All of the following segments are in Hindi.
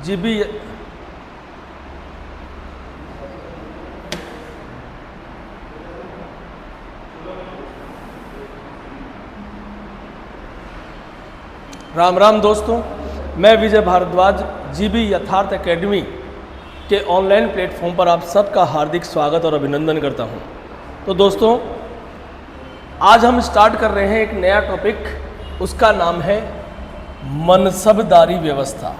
जीबी राम राम दोस्तों, मैं विजय भारद्वाज जीबी यथार्थ एकेडमी के ऑनलाइन प्लेटफॉर्म पर आप सबका हार्दिक स्वागत और अभिनंदन करता हूं। तो दोस्तों, आज हम स्टार्ट कर रहे हैं एक नया टॉपिक, उसका नाम है मनसबदारी व्यवस्था।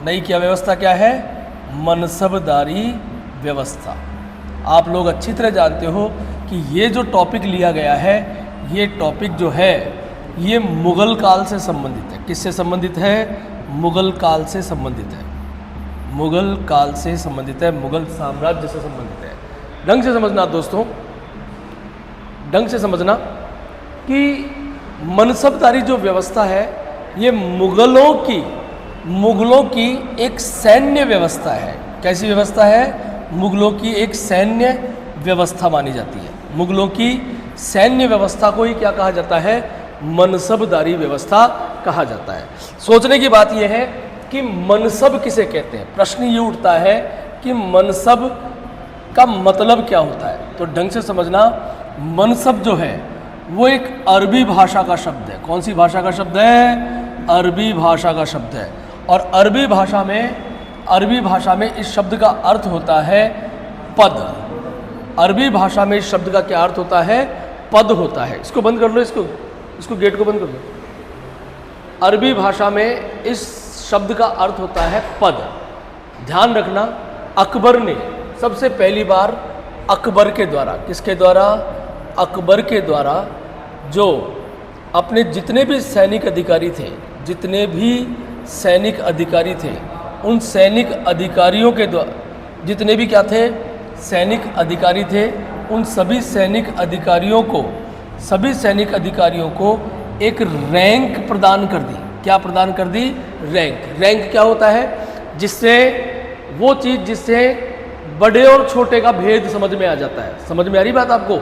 नई क्या व्यवस्था क्या है? मनसबदारी व्यवस्था। आप लोग अच्छी तरह जानते हो कि ये जो टॉपिक लिया गया है, ये टॉपिक जो है ये मुग़ल काल से संबंधित है। किससे संबंधित है? मुग़ल काल से संबंधित है। मुग़ल काल से संबंधित है, मुग़ल साम्राज्य से संबंधित है। ढंग से समझना दोस्तों, ढंग से समझना कि मनसबदारी जो व्यवस्था है ये मुग़लों की एक सैन्य व्यवस्था है। कैसी व्यवस्था है? मुग़लों की एक सैन्य व्यवस्था मानी जाती है। मुग़लों की सैन्य व्यवस्था को ही क्या कहा जाता है? मनसबदारी व्यवस्था कहा जाता है। सोचने की बात यह है कि मनसब किसे कहते हैं। प्रश्न ये उठता है कि मनसब का मतलब क्या होता है। तो ढंग से समझना, मनसब जो है वो एक अरबी भाषा का शब्द है। कौन सी भाषा का शब्द है? अरबी भाषा का शब्द है। और अरबी भाषा में इस शब्द का अर्थ होता है पद। अरबी भाषा में इस शब्द का क्या अर्थ होता है? पद होता है। इसको बंद कर लो, इसको गेट को बंद कर दो। अरबी भाषा में इस शब्द का अर्थ होता है पद। ध्यान रखना, अकबर ने सबसे पहली बार अकबर के द्वारा, किसके द्वारा? अकबर के द्वारा, जो अपने जितने भी सैनिक अधिकारी थे, उन सैनिक अधिकारियों के द्वारा, जितने भी क्या थे? सैनिक अधिकारी थे, उन सभी सैनिक अधिकारियों को एक रैंक प्रदान कर दी। क्या प्रदान कर दी? रैंक क्या होता है? जिससे बड़े और छोटे का भेद समझ में आ जाता है। समझ में आ रही बात आपको?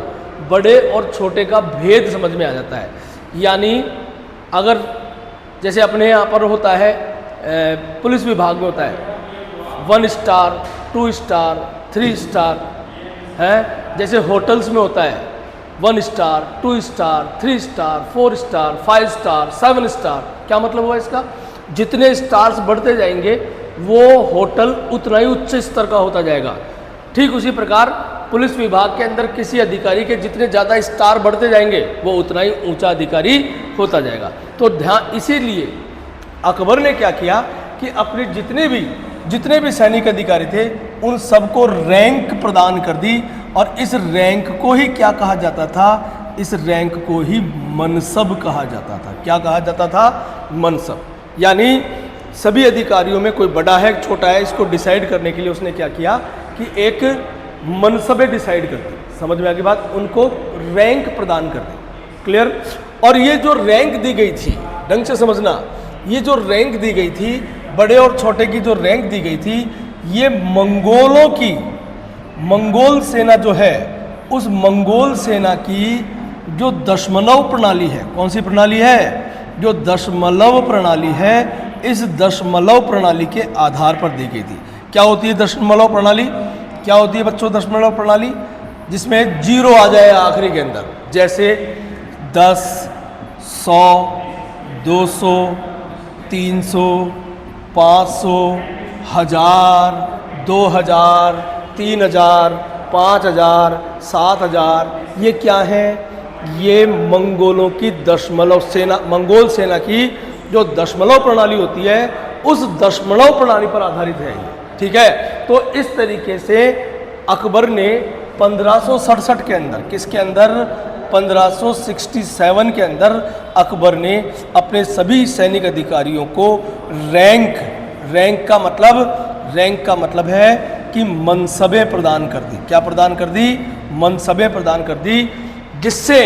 बड़े और छोटे का भेद समझ में आ जाता है। यानी अगर जैसे अपने यहाँ पर होता है, पुलिस विभाग में होता है 1 स्टार, 2 स्टार, 3 स्टार है। जैसे होटल्स में होता है 1 star, 2 star, 3 star, 4 star, 5 star, 7 star. क्या मतलब हुआ इसका? जितने स्टार्स बढ़ते जाएंगे वो होटल उतना ही उच्च स्तर का होता जाएगा। ठीक उसी प्रकार पुलिस विभाग के अंदर किसी अधिकारी के जितने ज़्यादा स्टार बढ़ते जाएंगे वो उतना ही ऊंचा अधिकारी होता जाएगा। तो ध्यान, इसीलिए अकबर ने क्या किया कि अपने जितने भी सैनिक अधिकारी थे उन सबको रैंक प्रदान कर दी। और इस रैंक को ही क्या कहा जाता था? इस रैंक को ही मनसब कहा जाता था। क्या कहा जाता था? मनसब। यानी सभी अधिकारियों में कोई बड़ा है छोटा है, इसको डिसाइड करने के लिए उसने क्या किया कि एक मनसबें डिसाइड कर दी। समझ में आ गई बात? उनको रैंक प्रदान कर दी। क्लियर? और ये जो रैंक दी गई थी, ढंग से समझना, ये जो रैंक दी गई थी, बड़े और छोटे की जो रैंक दी गई थी, ये मंगोल सेना जो है, उस मंगोल सेना की जो दशमलव प्रणाली है, कौन सी प्रणाली है? जो दशमलव प्रणाली है, इस दशमलव प्रणाली के आधार पर दी गई थी। क्या होती है दशमलव प्रणाली? क्या होती है बच्चों दशमलव प्रणाली? जिसमें 0 आ जाए आखिरी के अंदर। जैसे 10, 100, 200, 300, 500, 1000, 2000, 3000, 5000, 7000। ये क्या है? ये मंगोल सेना की जो दशमलव प्रणाली होती है, उस दशमलव प्रणाली पर आधारित है ये। ठीक है? तो इस तरीके से अकबर ने 1567 के अंदर, किसके अंदर? 1567 के अंदर अकबर ने अपने सभी सैनिक अधिकारियों को रैंक का मतलब है कि मनसबें प्रदान कर दी। क्या प्रदान कर दी? मनसबें प्रदान कर दी। जिससे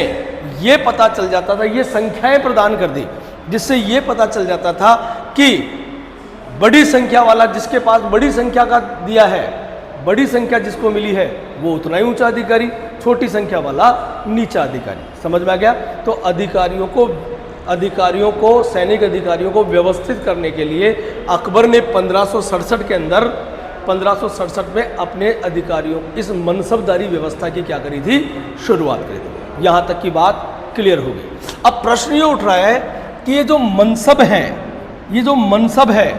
ये पता चल जाता था, ये संख्याएं प्रदान कर दी, जिससे ये पता चल जाता था कि बड़ी संख्या वाला, जिसके पास बड़ी संख्या का दिया है, बड़ी संख्या जिसको मिली है वो उतना ही ऊंचा अधिकारी, छोटी संख्या वाला नीचा अधिकारी। समझ में आ गया? तो अधिकारियों को अधिकारियों को, सैनिक अधिकारियों को व्यवस्थित करने के लिए अकबर ने 1567 के अंदर 1567 में अपने अधिकारियों इस मनसबदारी व्यवस्था की क्या करी थी, शुरुआत करी थी। यहाँ तक की बात क्लियर हो गई। अब प्रश्न ये उठ रहा है कि ये जो मनसब है, ये जो मनसब है,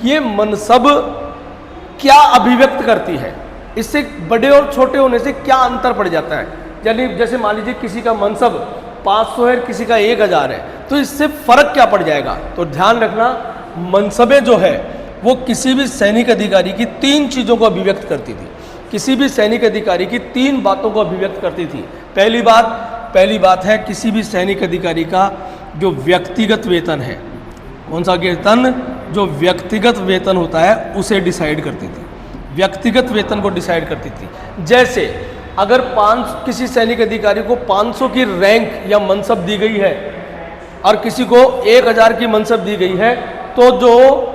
ये मनसब क्या अभिव्यक्त करती है, इससे बड़े और छोटे होने से क्या अंतर पड़ जाता है। यानी जैसे मान लीजिए किसी का मनसब 500 है, किसी का 1000 है, तो इससे फर्क क्या पड़ जाएगा। तो ध्यान रखना, मनसबें जो है वो किसी भी सैनिक अधिकारी की 3 चीज़ों को अभिव्यक्त करती थी। किसी भी सैनिक अधिकारी की 3 बातों को अभिव्यक्त करती थी। पहली बात है किसी भी सैनिक अधिकारी का जो व्यक्तिगत वेतन है, कौन सा वेतन, जो व्यक्तिगत वेतन होता है उसे डिसाइड करती थी, व्यक्तिगत वेतन को डिसाइड करती थी। जैसे अगर किसी सैनिक अधिकारी को 500 की रैंक या मनसब दी गई है और किसी को 1000 की मनसब दी गई है, तो जो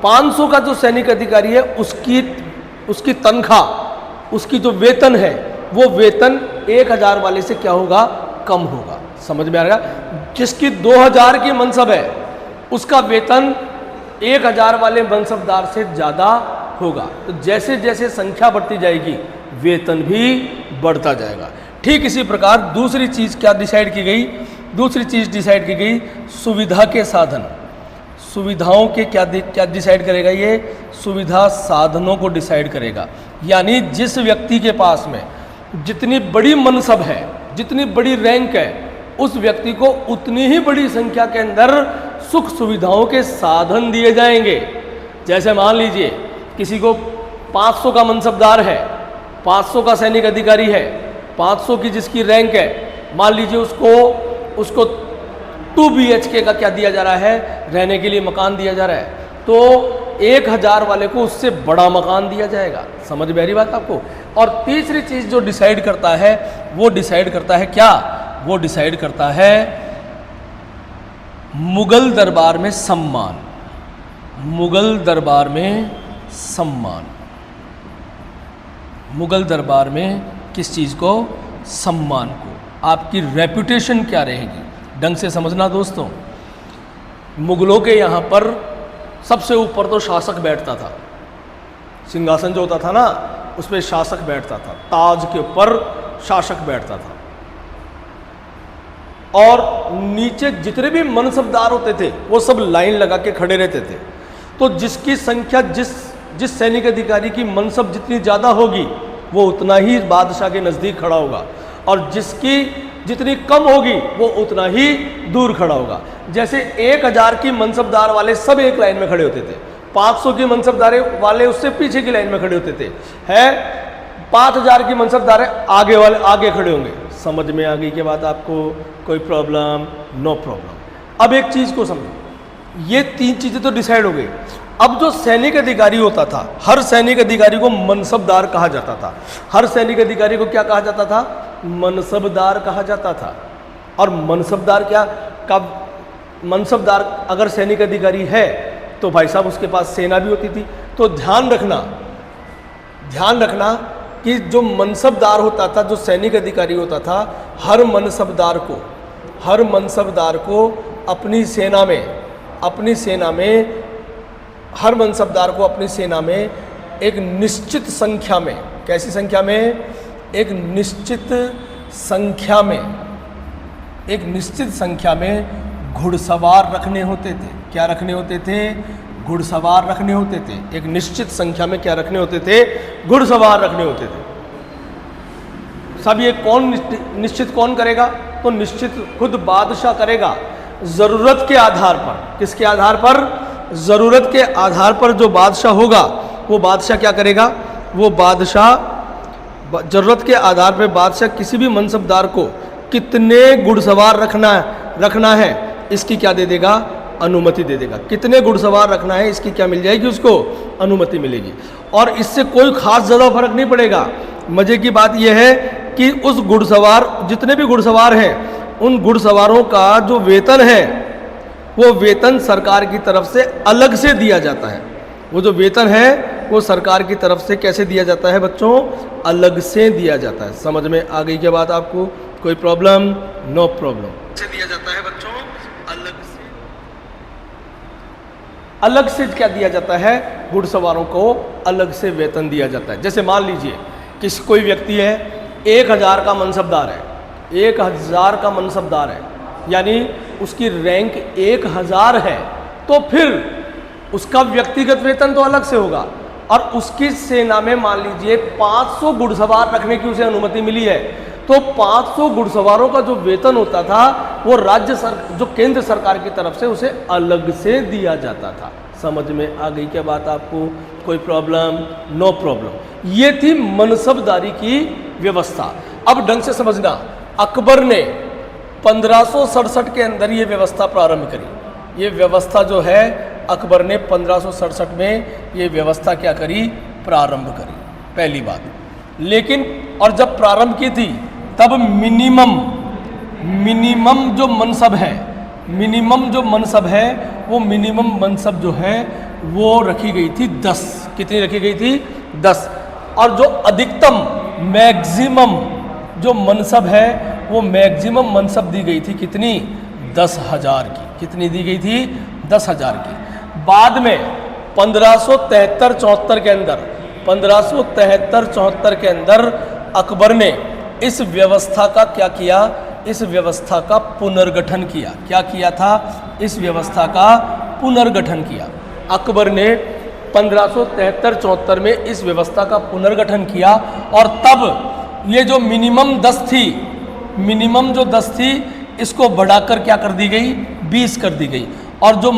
500 का जो सैनिक अधिकारी है उसकी तनख्वाह, उसकी जो वेतन है वो वेतन 1000 वाले से क्या होगा, कम होगा। समझ में आ रहा है। जिसकी 2000 की मनसब है उसका वेतन 1000 वाले मनसबदार से ज़्यादा होगा। तो जैसे जैसे संख्या बढ़ती जाएगी वेतन भी बढ़ता जाएगा। ठीक इसी प्रकार दूसरी चीज़ क्या डिसाइड की गई, दूसरी चीज़ डिसाइड की गई सुविधा के साधन, सुविधाओं के क्या डिसाइड करेगा, ये सुविधा साधनों को डिसाइड करेगा। यानी जिस व्यक्ति के पास में जितनी बड़ी मनसब है, जितनी बड़ी रैंक है, उस व्यक्ति को उतनी ही बड़ी संख्या के अंदर सुख सुविधाओं के साधन दिए जाएंगे। जैसे मान लीजिए किसी को 500 का मनसबदार है, 500 का सैनिक अधिकारी है, 500 की जिसकी रैंक है, मान लीजिए उसको 2 BHK का क्या दिया जा रहा है, रहने के लिए मकान दिया जा रहा है, तो 1000 वाले को उससे बड़ा मकान दिया जाएगा। समझ में आ रही बात आपको। और तीसरी चीज़ जो डिसाइड करता है, वो डिसाइड करता है क्या, वो डिसाइड करता है मुगल दरबार में सम्मान, मुगल दरबार में सम्मान, मुगल दरबार में किस चीज़ को, सम्मान को, आपकी रेपुटेशन क्या रहेगी। ढंग से समझना दोस्तों, मुगलों के यहाँ पर सबसे ऊपर तो शासक बैठता था, सिंहासन जो होता था ना उस पर शासक बैठता था, ताज के ऊपर शासक बैठता था। और नीचे जितने भी मनसबदार होते थे वो सब लाइन लगा के खड़े रहते थे। तो जिसकी संख्या जिस सैनिक अधिकारी की मनसब जितनी ज़्यादा होगी वो उतना ही बादशाह के नज़दीक खड़ा होगा, और जिसकी जितनी कम होगी वो उतना ही दूर खड़ा होगा। जैसे 1000 की मनसबदार वाले सब एक लाइन में खड़े होते थे, 500 की मनसबदार वाले उससे पीछे की लाइन में खड़े होते थे, है 5000 की मनसबदार आगे वाले आगे खड़े होंगे। समझ में आ गई के बाद आपको, कोई प्रॉब्लम, नो प्रॉब्लम। अब एक चीज़ को समझो, ये 3 चीज़ें तो डिसाइड हो गई। अब जो सैनिक अधिकारी होता था, हर सैनिक अधिकारी को मनसबदार कहा जाता था। हर सैनिक अधिकारी को क्या कहा जाता था, मनसबदार कहा जाता था। और मनसबदार क्या, कब मनसबदार अगर सैनिक अधिकारी है तो भाई साहब उसके पास सेना भी होती थी। तो ध्यान रखना कि जो मनसबदार होता था, जो सैनिक अधिकारी होता था, हर मनसबदार को अपनी सेना में हर मनसबदार को अपनी सेना में एक निश्चित संख्या में, कैसी संख्या में, एक निश्चित संख्या में घुड़सवार रखने होते थे। क्या रखने होते थे, घुड़सवार रखने होते थे। एक निश्चित संख्या में क्या रखने होते थे, घुड़सवार रखने होते थे। सब ये कौन निश्चित कौन करेगा, तो निश्चित खुद बादशाह करेगा, ज़रूरत के आधार पर। किसके आधार पर, ज़रूरत के आधार पर जो बादशाह होगा वो बादशाह क्या करेगा, वो बादशाह ज़रूरत के आधार पर बादशाह किसी भी मनसबदार को कितने घुड़सवार रखना है इसकी क्या दे देगा, अनुमति दे देगा। कितने घुड़सवार रखना है इसकी क्या मिल जाएगी, उसको अनुमति मिलेगी। और इससे कोई खास ज़्यादा फर्क नहीं पड़ेगा। मज़े की बात यह है कि उस घुड़सवार, जितने भी घुड़सवार हैं, उन घुड़सवारों का जो वेतन है वो वेतन सरकार की तरफ से अलग से दिया जाता है। वो जो वेतन है वो सरकार की तरफ से कैसे दिया जाता है बच्चों, अलग से दिया जाता है। समझ में आ गई क्या बात आपको, कोई प्रॉब्लम? No problem. से दिया जाता है बच्चों अलग से क्या दिया जाता है? घुड़सवारों को अलग से वेतन दिया जाता है। जैसे मान लीजिए किसी कोई व्यक्ति है 1000 का मनसबदार है, 1000 का मनसबदार है, यानी उसकी रैंक 1000 है, तो फिर उसका व्यक्तिगत वेतन तो अलग से होगा। और उसकी सेना में मान लीजिए 500 घुड़सवार रखने की उसे अनुमति मिली है, तो 500 घुड़सवारों का जो वेतन होता था वो जो केंद्र सरकार की तरफ से उसे अलग से दिया जाता था। समझ में आ गई क्या बात आपको? कोई प्रॉब्लम? No problem. ये थी मनसबदारी की व्यवस्था। अब ढंग से समझना, अकबर ने 1567 के अंदर ये व्यवस्था प्रारंभ करी। ये व्यवस्था जो है अकबर ने 1567 में ये व्यवस्था क्या करी? प्रारंभ करी, पहली बात। लेकिन और जब प्रारंभ की थी तब मिनिमम जो मनसब है, वो मिनिमम मनसब जो है वो रखी गई थी 10। कितनी रखी गई थी? 10। और जो अधिकतम मैक्सिमम जो मनसब है वो मैक्सिमम मनसब दी गई थी कितनी? 10,000 की। कितनी दी गई थी? 10,000 की। बाद में 1573-74 के अंदर 1573-74 के अंदर अकबर ने इस व्यवस्था का क्या किया? इस व्यवस्था का पुनर्गठन किया। क्या किया था? इस व्यवस्था का पुनर्गठन किया। अकबर ने 1573-74 में इस व्यवस्था का पुनर्गठन किया और तब ये जो मिनिमम 10 थी, मिनिमम जो 10 थी, इसको बढ़ाकर क्या कर दी गई? 20 कर दी गई। और जो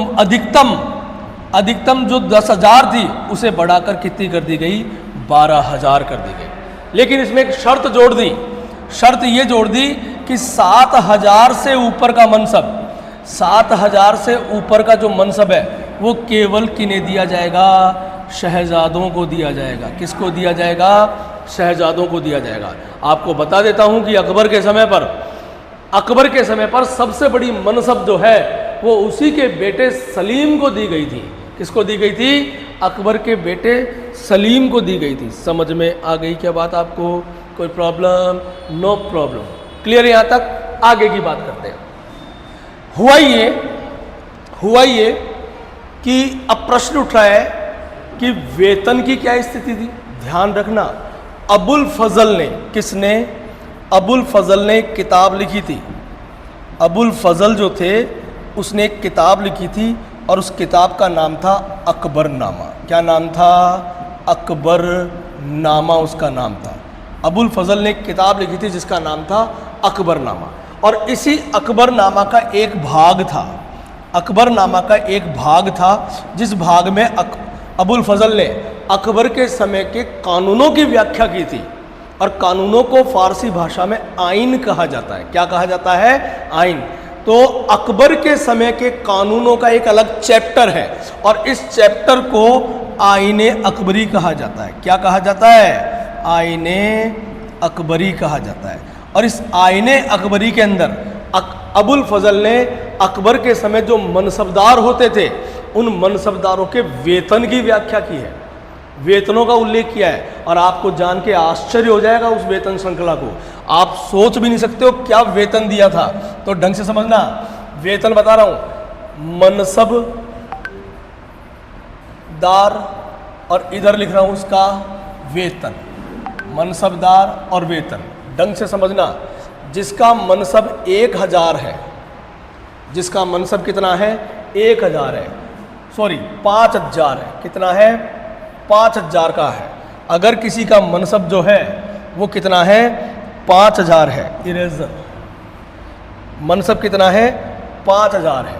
अधिकतम जो 10,000 थी उसे बढ़ाकर कितनी कर दी गई? 12,000 कर दी गई। लेकिन इसमें एक शर्त जोड़ दी। शर्त ये जोड़ दी कि 7,000 से ऊपर का मनसब, 7,000 से ऊपर का जो मनसब है वो केवल किन्हें दिया जाएगा? शहजादों को दिया जाएगा। किसको दिया जाएगा? शहजादों को दिया जाएगा। आपको बता देता हूं कि अकबर के समय पर सबसे बड़ी मनसब जो है वो उसी के बेटे सलीम को दी गई थी। किसको दी गई थी? अकबर के बेटे सलीम को दी गई थी। समझ में आ गई क्या बात आपको? कोई प्रॉब्लम? No problem. क्लियर यहां तक? आगे की बात करते हैं। हुआ ये कि अब प्रश्न उठ रहा है कि वेतन की क्या स्थिति थी। ध्यान रखना, अबुल फजल ने, किसने? अबुल फजल ने एक किताब लिखी थी। अबुल फजल जो थे उसने एक किताब लिखी थी और उस किताब का नाम था अकबरनामा। क्या नाम था? अकबरनामा उसका नाम था। अबुल फजल ने एक किताब लिखी थी जिसका नाम था अकबरनामा। और इसी अकबरनामा का एक भाग था, अकबरनामा का एक भाग था जिस भाग में अबुल फजल ने अकबर के समय के कानूनों की व्याख्या की थी। और कानूनों को फारसी भाषा में आइन कहा जाता है। क्या कहा जाता है? आइन। तो अकबर के समय के कानूनों का एक अलग चैप्टर है और इस चैप्टर को आइने अकबरी कहा जाता है। क्या कहा जाता है? आइने अकबरी कहा जाता है। और इस आइने अकबरी के अंदर अबुल फजल ने अकबर के समय जो मनसबदार होते थे उन मनसबदारों के वेतन की व्याख्या की है, वेतनों का उल्लेख किया है। और आपको जान के आश्चर्य हो जाएगा उस वेतन श्रृंखला को। आप सोच भी नहीं सकते हो क्या वेतन दिया था। तो ढंग से समझना, वेतन बता रहा हूं, मनसबदार, और इधर लिख रहा हूं उसका वेतन। मनसबदार और वेतन, ढंग से समझना। जिसका मनसब 1000 है, जिसका मनसब कितना है? 1000 है, सॉरी 5000 है। कितना है? 5000 का है। अगर किसी का मनसब जो है वो कितना है? 5000 है। इरेजर, मनसब कितना है? 5000 है।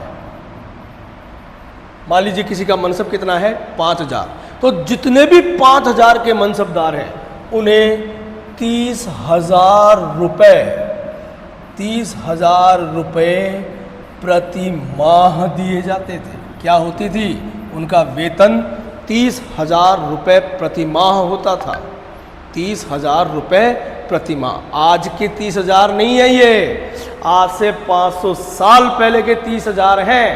मान लीजिए किसी का मनसब कितना है? 5000। तो जितने भी 5000 के मनसबदार हैं उन्हें 30,000 रुपये, 30,000 रुपये प्रति माह दिए जाते थे। क्या होती थी? उनका वेतन 30,000 रुपये प्रति माह होता था। 30,000 रुपये प्रति माह। आज के 30,000 नहीं है ये, आज से 500 साल पहले के 30,000 हैं।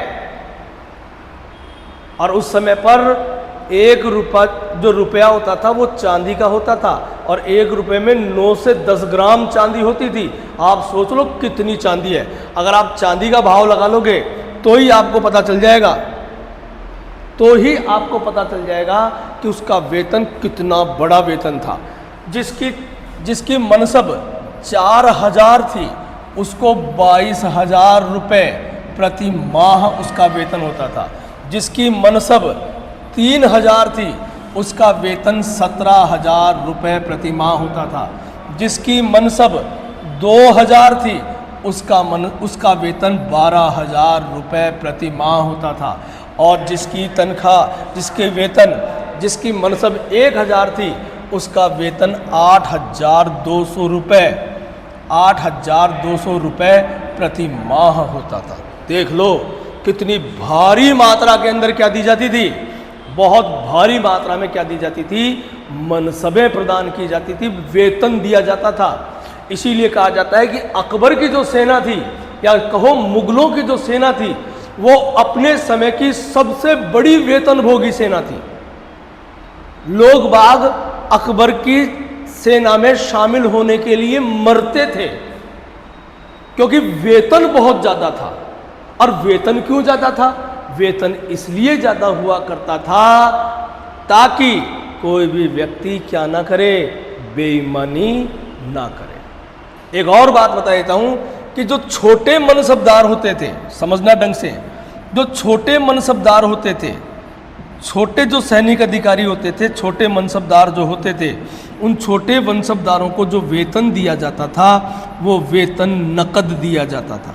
और उस समय पर 1 रुपया जो रुपया होता था वो चांदी का होता था। और 1 रुपये में 9 से 10 ग्राम चांदी होती थी। आप सोच लो कितनी चांदी है। अगर आप चांदी का भाव लगा लोगे तो ही आपको पता चल जाएगा, तो ही आपको पता चल जाएगा कि उसका वेतन कितना बड़ा वेतन था। जिसकी मनसब 4000 थी, उसको 22,000 रुपये प्रति माह उसका वेतन होता था। जिसकी मनसब 3000 थी, उसका वेतन 17,000 रुपये प्रति माह होता था। जिसकी मनसब 2000 थी, उसका वेतन 12,000 रुपये प्रति माह होता था। और जिसकी तनख्वाह जिसकी मनसब 1000 थी, उसका वेतन 8,200 रुपये 8,200 रुपये प्रति माह होता था। देख लो कितनी भारी मात्रा के अंदर क्या दी जाती थी, बहुत भारी मात्रा में क्या दी जाती थी, मनसबें प्रदान की जाती थी, वेतन दिया जाता था। इसीलिए कहा जाता है कि अकबर की जो सेना थी, या कहो मुगलों की जो सेना थी, वो अपने समय की सबसे बड़ी वेतनभोगी सेना थी। लोग बाग अकबर की सेना में शामिल होने के लिए मरते थे, क्योंकि वेतन बहुत ज्यादा था। और वेतन क्यों ज्यादा था? वेतन इसलिए ज्यादा हुआ करता था ताकि कोई भी व्यक्ति क्या ना करे, बेईमानी ना करे। एक और बात बता देता हूं कि जो छोटे मनसबदार होते थे, समझना ढंग से, जो छोटे मनसबदार होते थे, छोटे जो सैनिक अधिकारी होते थे, छोटे मनसबदार जो होते थे, उन छोटे मनसबदारों को जो वेतन दिया जाता था, वो वेतन नकद दिया जाता था।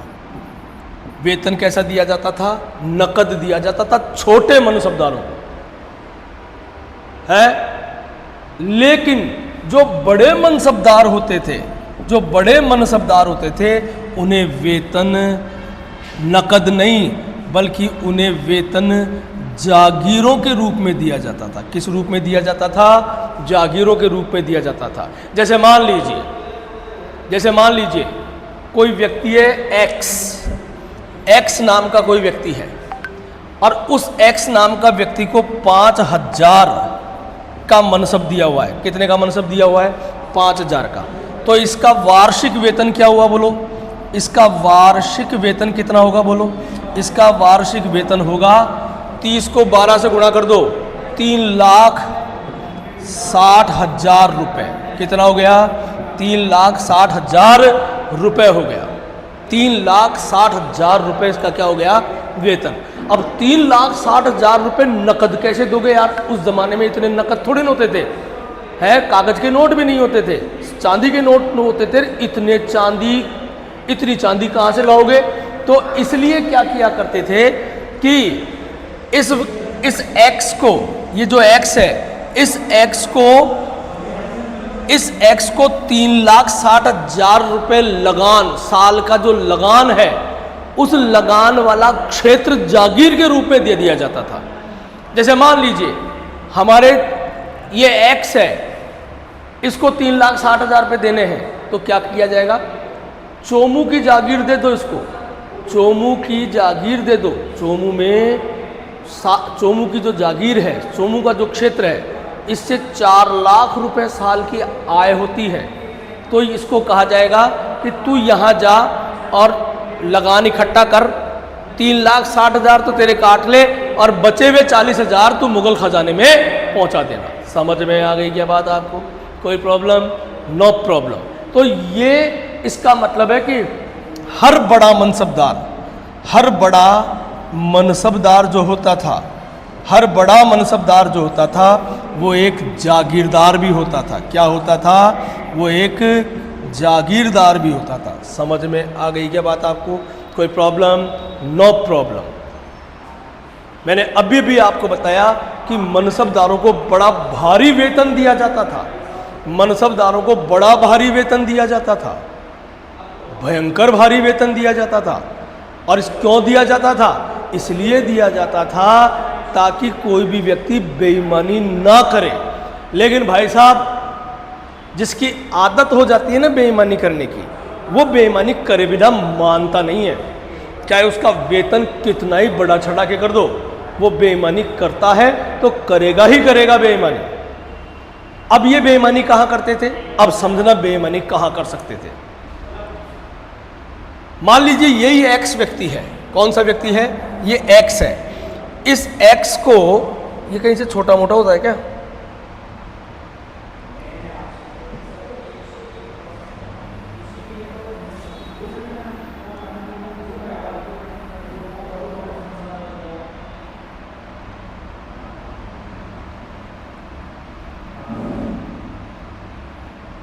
वेतन कैसा दिया जाता था? नकद दिया जाता था छोटे मनसबदारों को, है। लेकिन जो बड़े मनसबदार होते थे, उन्हें वेतन नकद नहीं, बल्कि उन्हें वेतन जागीरों के रूप में दिया जाता था। किस रूप में दिया जाता था? जागीरों के रूप में दिया जाता था। जैसे मान लीजिए कोई व्यक्ति है एक्स नाम का कोई व्यक्ति है, और उस एक्स नाम का व्यक्ति को 5,000 का मनसब दिया हुआ है। कितने का मनसब दिया हुआ है? 5,000 का। तो इसका वार्षिक वेतन क्या हुआ बोलो? इसका वार्षिक वेतन कितना होगा बोलो? इसका वार्षिक वेतन होगा, 30 को 12 से गुणा कर दो, 3,60,000 रुपये। कितना हो गया? 3,60,000 रुपये हो गया। 3,60,000 रुपये इसका क्या हो गया? वेतन। अब 3,60,000 रुपये नकद कैसे दोगे यार? उस जमाने में इतने नकद थोड़े न होते थे, है, कागज के नोट भी नहीं होते थे, चांदी के नोट न होते थे। इतनी चांदी कहाँ से लाओगे? तो इसलिए क्या किया करते थे कि इस एक्स को, ये जो एक्स है, इस एक्स को 3,60,000 रुपये लगान, साल का जो लगान है, उस लगान वाला क्षेत्र जागीर के रूप में दे दिया जाता था। जैसे मान लीजिए हमारे ये एक्स है, इसको 3,60,000 रुपये देने हैं, तो क्या किया जाएगा? चोमू की जागीर दे दो इसको, चोमू की जागीर दे दो। चोमू की जो जागीर है, चोमू का जो क्षेत्र है, इससे 4 लाख रुपए साल की आय होती है। तो इसको कहा जाएगा कि तू यहाँ जा और लगान इकट्ठा कर, 3,60,000 तो तेरे काट ले, और बचे हुए 40,000 तू मुगल खजाने में पहुँचा देना। समझ में आ गई क्या बात आपको? कोई प्रॉब्लम? No problem. तो ये इसका मतलब है कि हर बड़ा मनसबदार जो होता था, वो एक जागीरदार भी होता था। क्या होता था? वो एक जागीरदार भी होता था। समझ में आ गई क्या बात आपको? कोई प्रॉब्लम? No problem. मैंने अभी भी आपको बताया कि मनसबदारों को बड़ा भारी वेतन दिया जाता था। मनसबदारों को बड़ा भारी वेतन दिया जाता था, भयंकर भारी वेतन दिया जाता था। और इस क्यों दिया जाता था? इसलिए दिया जाता था ताकि कोई भी व्यक्ति बेईमानी ना करे। लेकिन भाई साहब, जिसकी आदत हो जाती है ना बेईमानी करने की, वो बेईमानी करे बिना मानता नहीं है। चाहे उसका वेतन कितना ही बड़ा चढ़ा के कर दो, वो बेईमानी करता है तो करेगा ही करेगा बेईमानी। अब ये बेईमानी कहां करते थे, अब समझना बेईमानी कहां कर सकते थे। मान लीजिए यही एक्स व्यक्ति है। कौन सा व्यक्ति है? ये एक्स है। इस एक्स को, ये कहीं से छोटा मोटा होता है क्या?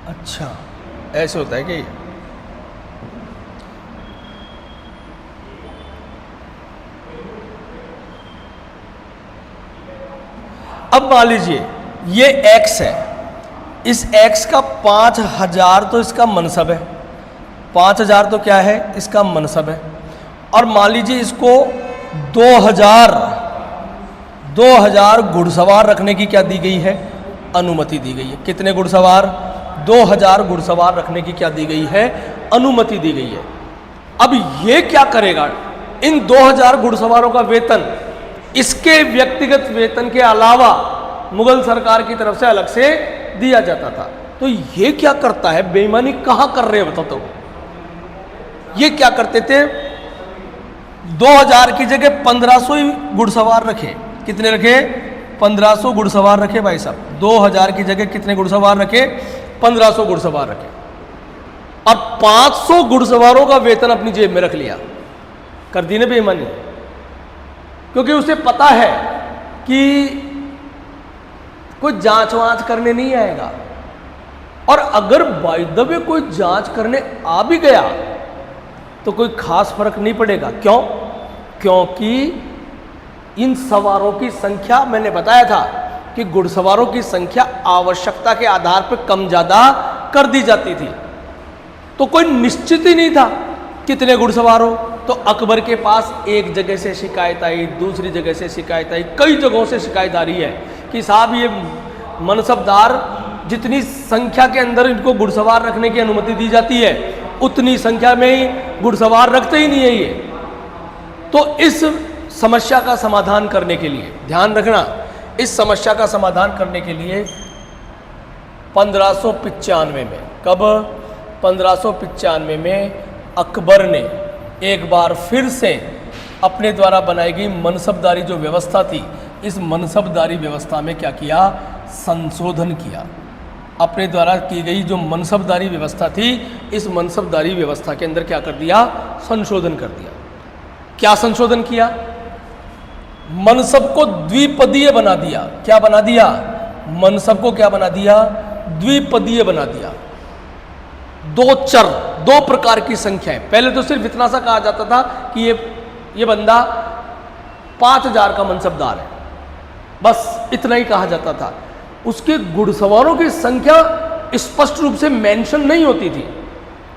अच्छा, ऐसे होता है क्या ये? अब मान लीजिए ये x है, इस x का 5000 तो इसका मनसब है, 5000 तो क्या है? इसका मनसब है। और मान लीजिए इसको 2000 घुड़सवार रखने की क्या दी गई है? अनुमति दी गई है। कितने घुड़सवार? 2000 घुड़सवार रखने की क्या दी गई है? अनुमति दी गई है। अब ये क्या करेगा? इन 2000 घुड़सवारों का वेतन इसके व्यक्तिगत वेतन के अलावा मुगल सरकार की तरफ से अलग से दिया जाता था। तो ये क्या करता है? बेईमानी कहां कर रहे हो? बताओ तो। ये क्या करते थे? 2000 की जगह 1500 ही घुड़सवार रखे। कितने रखे? 1500 घुड़सवार रखे भाई साहब। 2000 की जगह कितने घुड़सवार रखे? 1500 घुड़सवार रखे। और 500 घुड़सवारों का वेतन अपनी जेब में रख लिया। कर दी ना बेईमानी। क्योंकि उसे पता है कि कोई जांच वांच करने नहीं आएगा, और अगर बाय द वे कोई जांच करने आ भी गया तो कोई खास फर्क नहीं पड़ेगा। क्यों? क्योंकि इन सवारों की संख्या, मैंने बताया था कि घुड़सवारों की संख्या आवश्यकता के आधार पर कम ज्यादा कर दी जाती थी। तो कोई निश्चित ही नहीं था कितने घुड़सवार हो। तो अकबर के पास एक जगह से शिकायत आई, दूसरी जगह से शिकायत आई, कई जगहों से शिकायत आ रही है कि साहब ये मनसबदार जितनी संख्या के अंदर इनको घुड़सवार रखने की अनुमति दी जाती है उतनी संख्या में ही घुड़सवार रखते ही नहीं है ये। तो इस समस्या का समाधान करने के लिए, ध्यान रखना, इस समस्या का समाधान करने के लिए 1595 में, कब? 1595 में अकबर ने एक बार फिर से अपने द्वारा बनाई गई मनसबदारी जो व्यवस्था थी, इस मनसबदारी व्यवस्था में क्या किया? संशोधन किया। अपने द्वारा की गई जो मनसबदारी व्यवस्था थी, इस मनसबदारी व्यवस्था के अंदर क्या कर दिया? संशोधन कर दिया। क्या संशोधन किया? मनसब को द्विपदीय बना दिया। क्या बना दिया? मनसब को क्या बना दिया? द्विपदीय बना दिया। दो चर, दो प्रकार की संख्याएं। पहले तो सिर्फ इतना सा कहा जाता था कि ये बंदा 5000 का मनसबदार है, बस इतना ही कहा जाता था। उसके घुड़सवारों की संख्या स्पष्ट रूप से मेंशन नहीं होती थी।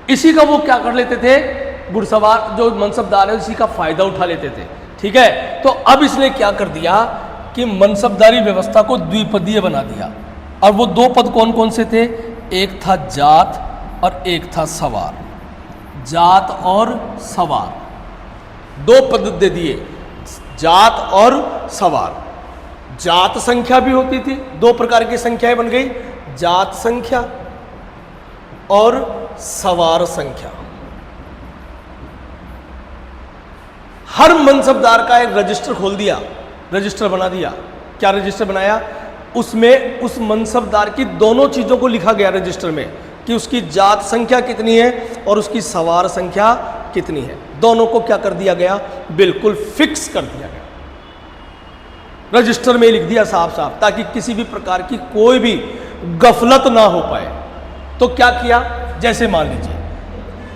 इसी का वो क्या कर लेते थे? घुड़सवार जो मनसबदार है इसी का फायदा उठा लेते थे। ठीक है, तो अब इसने क्या कर दिया कि मनसबदारी व्यवस्था को द्विपदीय बना दिया। और वो दो पद कौन कौन से थे? एक था जात और एक था सवार। जात और सवार, दो पद दे दिए, जात और सवार। जात संख्या भी होती थी, दो प्रकार की संख्याएं बन गई, जात संख्या और सवार संख्या। हर मनसबदार का एक रजिस्टर खोल दिया, रजिस्टर बना दिया। क्या रजिस्टर बनाया? उसमें उस मनसबदार की दोनों चीजों को लिखा गया रजिस्टर में कि उसकी जात संख्या कितनी है और उसकी सवार संख्या कितनी है। दोनों को क्या कर दिया गया? बिल्कुल फिक्स कर दिया गया, रजिस्टर में लिख दिया साफ साफ, ताकि किसी भी प्रकार की कोई भी गफलत ना हो पाए। तो क्या किया? जैसे मान लीजिए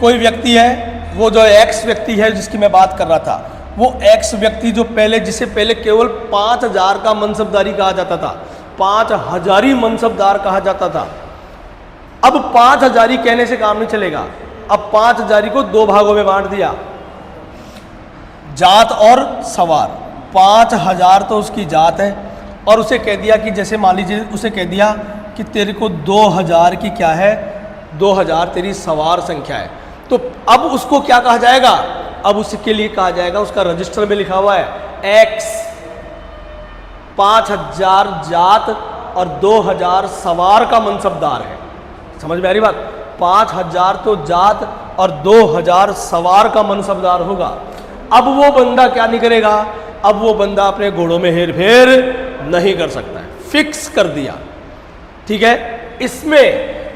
कोई व्यक्ति है, वो जो एक्स व्यक्ति है जिसकी मैं बात कर रहा था, वो एक्स व्यक्ति जो जिसे पहले केवल 5000 का मनसबदारी कहा जाता था, 5000 ही मनसबदार कहा जाता था। अब 5000 ही कहने से काम नहीं चलेगा। अब 5000 को दो भागों में बांट दिया, जात और सवार। 5000 तो उसकी जात है, और उसे कह दिया कि जैसे मान लीजिए उसे कह दिया कि तेरे को 2000 की क्या है? 2000 तेरी सवार संख्या है। तो अब उसको क्या कहा जाएगा? अब उसके लिए कहा जाएगा, उसका रजिस्टर में लिखा हुआ है एक्स, 5000 जात और 2000 सवार का मनसबदार है। समझ में आ रही बात? 5000 तो जात और 2000 सवार का मनसबदार होगा। अब वो बंदा क्या नहीं करेगा? अब वो बंदा अपने घोड़ों में हेर फेर नहीं कर सकता है, फिक्स कर दिया। ठीक है, इसमें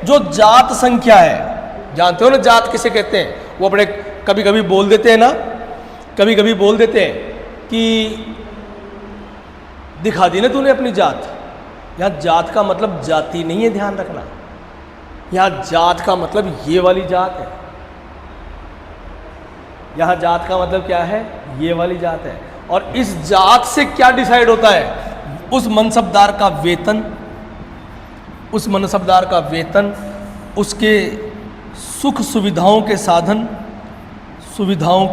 जो जात संख्या है, जानते हो ना जात किसे कहते हैं? वो अपने कभी कभी बोल देते हैं ना, कभी कभी बोल देते हैं कि दिखा दी ना तूने अपनी जात। यहां जात का मतलब जाति नहीं है, ध्यान रखना। यहां जात का मतलब ये वाली जात है। यहां जात का मतलब क्या है? ये वाली जात है। और इस जात से क्या डिसाइड होता है? उस मनसबदार का वेतन, उस मनसबदार का वेतन, उसके सुख सुविधाओं के साधन, सुविधाओं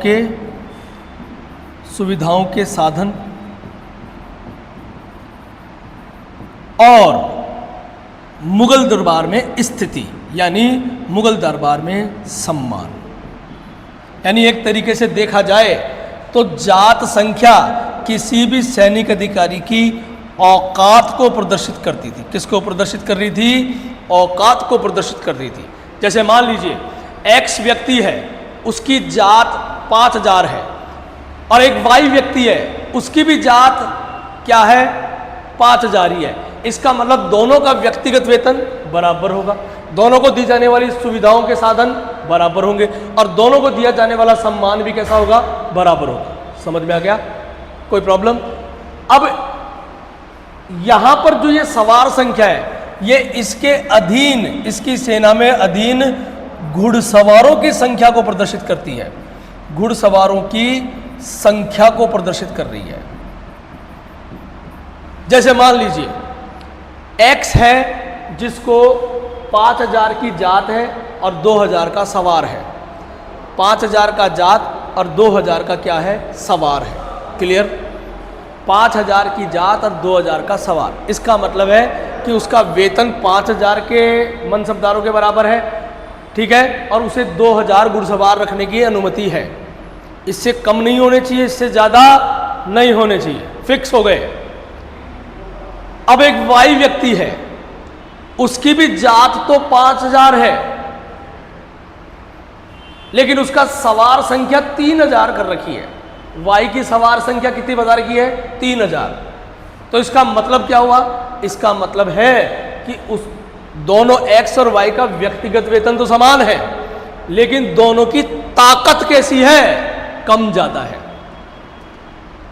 के साधन और मुगल दरबार में स्थिति, यानी मुगल दरबार में सम्मान। यानी एक तरीके से देखा जाए तो जात संख्या किसी भी सैनिक अधिकारी की औकात को प्रदर्शित करती थी। किसको प्रदर्शित कर रही थी? औकात को प्रदर्शित कर रही थी। जैसे मान लीजिए एक्स व्यक्ति है, उसकी जात 5000 है, और एक वाई व्यक्ति है, उसकी भी जात क्या है? 5000 ही है। इसका मतलब दोनों का व्यक्तिगत वेतन बराबर होगा, दोनों को दी जाने वाली सुविधाओं के साधन बराबर होंगे, और दोनों को दिया जाने वाला सम्मान भी कैसा होगा? बराबर होगा। समझ में आ गया? कोई प्रॉब्लम? अब यहां पर जो ये सवार संख्या है, ये इसके अधीन, इसकी सेना में अधीन घुड़सवारों की संख्या को प्रदर्शित करती है। घुड़सवारों की संख्या को प्रदर्शित कर रही है। जैसे मान लीजिए एक्स है, जिसको 5000 की जात है और 2000 का सवार है। 5000 का जात और 2000 का क्या है? सवार है। क्लियर? 5000 की जात और 2000 का सवार, इसका मतलब है कि उसका वेतन 5000 के मनसबदारों के बराबर है। ठीक है, और उसे 2000 घुड़सवार रखने की अनुमति है। इससे कम नहीं होने चाहिए, इससे ज्यादा नहीं होने चाहिए। फिक्स हो गए। अब एक वाई व्यक्ति है, उसकी भी जात तो 5000 है, लेकिन उसका सवार संख्या 3000 कर रखी है। वाई की सवार संख्या कितनी बता रखी है? 3000। तो इसका मतलब क्या हुआ? इसका मतलब है कि उस दोनों एक्स और वाई का व्यक्तिगत वेतन तो समान है, लेकिन दोनों की ताकत कैसी है? कम ज्यादा है।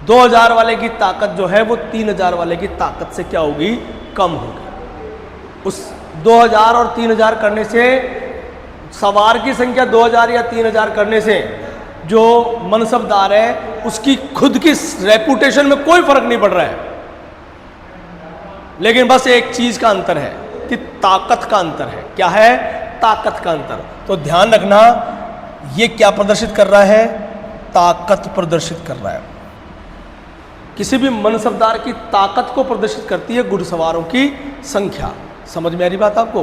2000 वाले की ताकत जो है वो 3000 वाले की ताकत से क्या होगी? कम होगी। उस 2000 और 3000 करने से, सवार की संख्या 2000 या 3000 करने से जो मनसबदार है उसकी खुद की रेपुटेशन में कोई फर्क नहीं पड़ रहा है, लेकिन बस एक चीज का अंतर है कि ताकत का अंतर है। क्या है? ताकत का अंतर। तो ध्यान रखना, ये क्या प्रदर्शित कर रहा है? ताकत प्रदर्शित कर रहा है। किसी भी मनसबदार की ताकत को प्रदर्शित करती है घुड़सवारों की संख्या। समझ में आ रही बात आपको?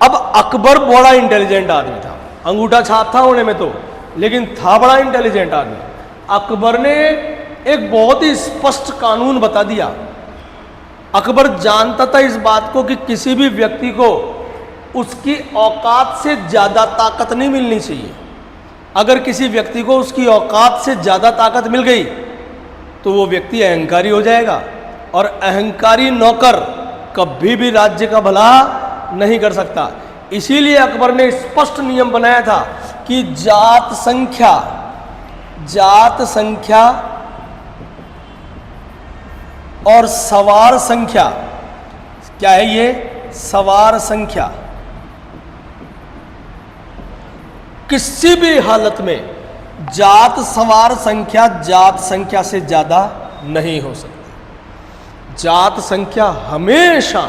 अब अकबर बड़ा इंटेलिजेंट आदमी था, अंगूठा छाप था होने में तो, लेकिन था बड़ा इंटेलिजेंट आदमी। अकबर ने एक बहुत ही स्पष्ट कानून बता दिया। अकबर जानता था इस बात को कि किसी भी व्यक्ति को उसकी औकात से ज्यादा ताकत नहीं मिलनी चाहिए। अगर किसी व्यक्ति को उसकी औकात से ज्यादा ताकत मिल गई तो वो व्यक्ति अहंकारी हो जाएगा, और अहंकारी नौकर कभी भी राज्य का भला नहीं कर सकता। इसीलिए अकबर ने स्पष्ट नियम बनाया था कि जात संख्या और सवार संख्या, क्या है ये? सवार संख्या किसी भी हालत में जात सवार संख्या जात संख्या से ज्यादा नहीं हो सकती। जात संख्या हमेशा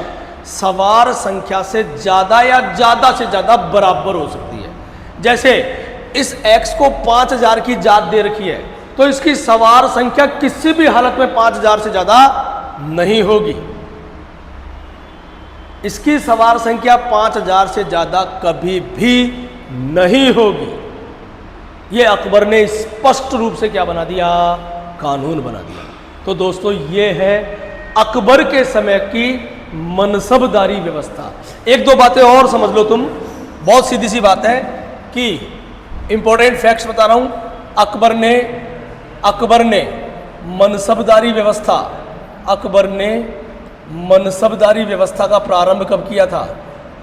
सवार संख्या से ज्यादा या ज्यादा से ज्यादा बराबर हो सकती है। जैसे इस x को 5000 की जात दे रखी है, तो इसकी सवार संख्या किसी भी हालत में 5000 से ज्यादा नहीं होगी। इसकी सवार संख्या 5000 से ज्यादा कभी भी नहीं होगी। यह अकबर ने स्पष्ट रूप से क्या बना दिया? कानून बना दिया। तो दोस्तों, ये है अकबर के समय की मनसबदारी व्यवस्था। एक दो बातें और समझ लो तुम, बहुत सीधी सी बात है कि इंपॉर्टेंट फैक्ट्स बता रहा हूं। अकबर ने मनसबदारी व्यवस्था, अकबर ने मनसबदारी व्यवस्था का प्रारंभ कब किया था?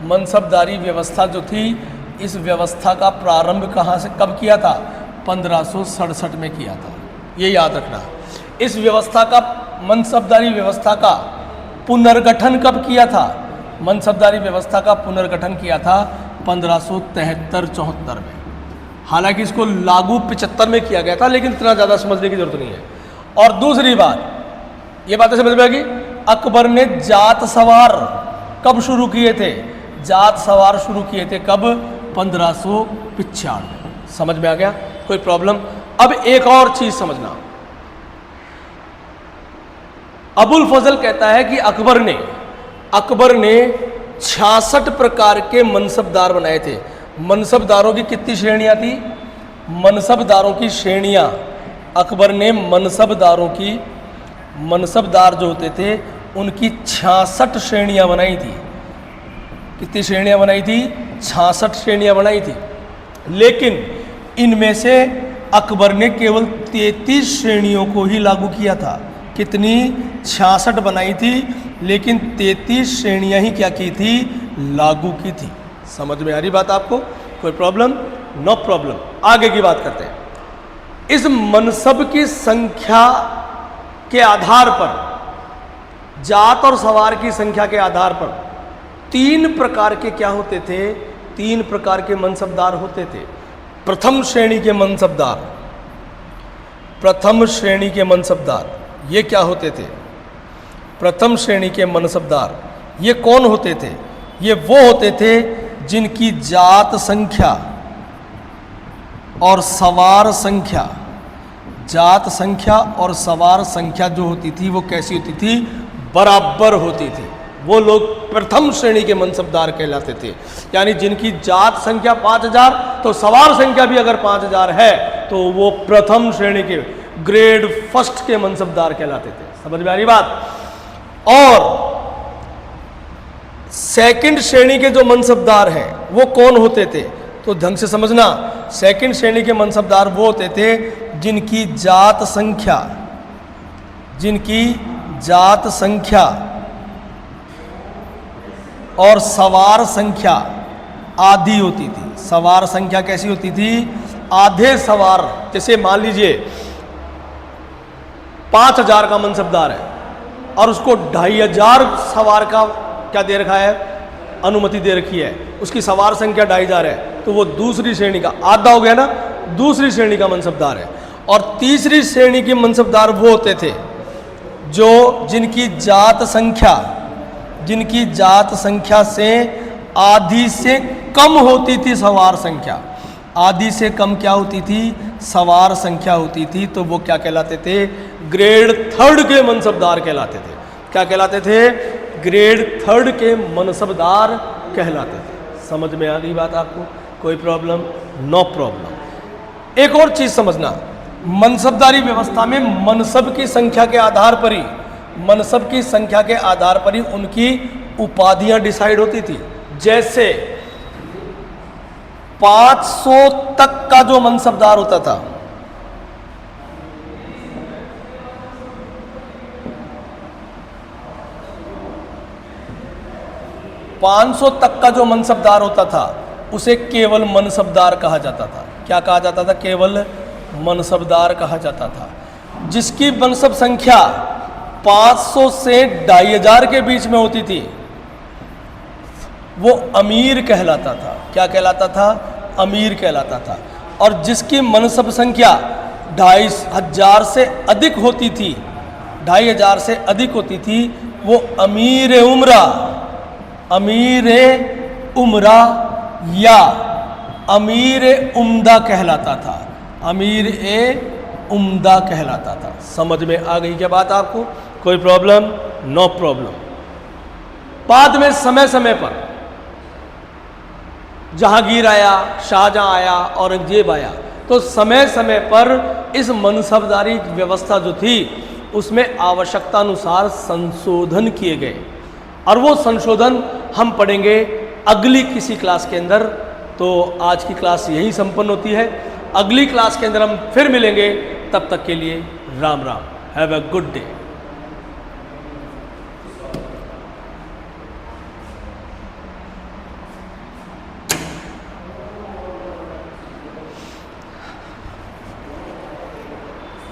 मनसबदारी व्यवस्था जो थी, इस व्यवस्था का प्रारंभ कहाँ से कब किया था? 1567 में किया था, ये याद रखना। इस व्यवस्था का, मनसबदारी व्यवस्था का पुनर्गठन कब किया था? मनसबदारी व्यवस्था का पुनर्गठन किया था 1573-74 में। हालांकि इसको लागू 75 में किया गया था, लेकिन इतना ज़्यादा समझने की जरूरत नहीं है। और दूसरी बात, ये बातें समझ में आएगी, अकबर ने जात सवार कब शुरू किए थे? जात सवार शुरू किए थे कब? 1595। समझ में आ गया? कोई प्रॉब्लम? अब एक और चीज समझना, अबुल फजल कहता है कि अकबर ने 66 प्रकार के मनसबदार बनाए थे। मनसबदारों की कितनी श्रेणियां थी? मनसबदारों की श्रेणियां, अकबर ने मनसबदार जो होते थे उनकी 66 श्रेणियां बनाई थी। कितनी श्रेणियां बनाई थी? 66 श्रेणियां बनाई थी। लेकिन इनमें से अकबर ने केवल 33 श्रेणियों को ही लागू किया था। कितनी? 66 बनाई थी, लेकिन 33 श्रेणियां ही क्या की थी? लागू की थी। समझ में आ रही बात आपको? कोई प्रॉब्लम? No problem. आगे की बात करते हैं। इस मनसब की संख्या के आधार पर, जात और सवार की संख्या के आधार पर 3 प्रकार के क्या होते थे? 3 प्रकार के मनसबदार होते थे। प्रथम श्रेणी के मनसबदार, प्रथम श्रेणी के मनसबदार ये क्या होते थे? प्रथम श्रेणी के मनसबदार ये कौन होते थे? ये वो होते थे जिनकी जात संख्या और सवार संख्या, जात संख्या और सवार संख्या जो होती थी वो कैसी होती थी? बराबर होती थी। वो लोग प्रथम श्रेणी के मनसबदार कहलाते थे। यानी जिनकी जात संख्या 5000 तो सवार संख्या भी अगर 5000 है तो वो प्रथम श्रेणी के, ग्रेड फर्स्ट के मनसबदार कहलाते थे। समझ में आ रही बात? और सेकंड श्रेणी के जो मनसबदार हैं वो कौन होते थे? तो ढंग से समझना, सेकंड श्रेणी के मनसबदार वो होते थे जिनकी जात संख्या और सवार संख्या आधी होती थी। सवार संख्या कैसी होती थी? आधे सवार। जैसे मान लीजिए 5000 का मनसबदार है और उसको 2500 सवार का क्या दे रखा है? अनुमति दे रखी है। उसकी सवार संख्या 2500 है, तो वो दूसरी श्रेणी का, आधा हो गया ना, दूसरी श्रेणी का मनसबदार है। और तीसरी श्रेणी के मनसबदार वो होते थे जिनकी जात संख्या से आधी से कम होती थी सवार संख्या। आधी से कम क्या होती थी? सवार संख्या होती थी। तो वो क्या कहलाते थे? ग्रेड थर्ड के मनसबदार कहलाते थे। क्या कहलाते थे? ग्रेड थर्ड के मनसबदार कहलाते थे। समझ में आ गई बात आपको? कोई प्रॉब्लम? No problem. एक और चीज समझना, मनसबदारी व्यवस्था में मनसब की संख्या के आधार पर ही उनकी उपाधियां डिसाइड होती थी। जैसे 500 तक का जो मनसबदार होता था, 500 तक का जो मनसबदार होता था उसे केवल मनसबदार कहा जाता था। क्या कहा जाता था? केवल मनसबदार कहा जाता था। जिसकी मनसब संख्या 500 से 2500 के बीच में होती थी वो अमीर कहलाता था। क्या कहलाता था? अमीर कहलाता था। और जिसकी मनसब संख्या 2500 से अधिक होती थी, 2500 से अधिक होती थी, वो अमीर उमरा या अमीर उम्दा कहलाता था। अमीर उम्दा कहलाता था। समझ में आ गई क्या बात आपको? कोई प्रॉब्लम? No problem. बाद में समय समय पर जहांगीर आया, शाहजहां आया, औरंगजेब आया, तो समय समय पर इस मनसबदारी व्यवस्था जो थी उसमें आवश्यकता अनुसार संशोधन किए गए। और वो संशोधन हम पढ़ेंगे अगली किसी क्लास के अंदर। तो आज की क्लास यही संपन्न होती है। अगली क्लास के अंदर हम फिर मिलेंगे, तब तक के लिए Ram Ram. Have a good day.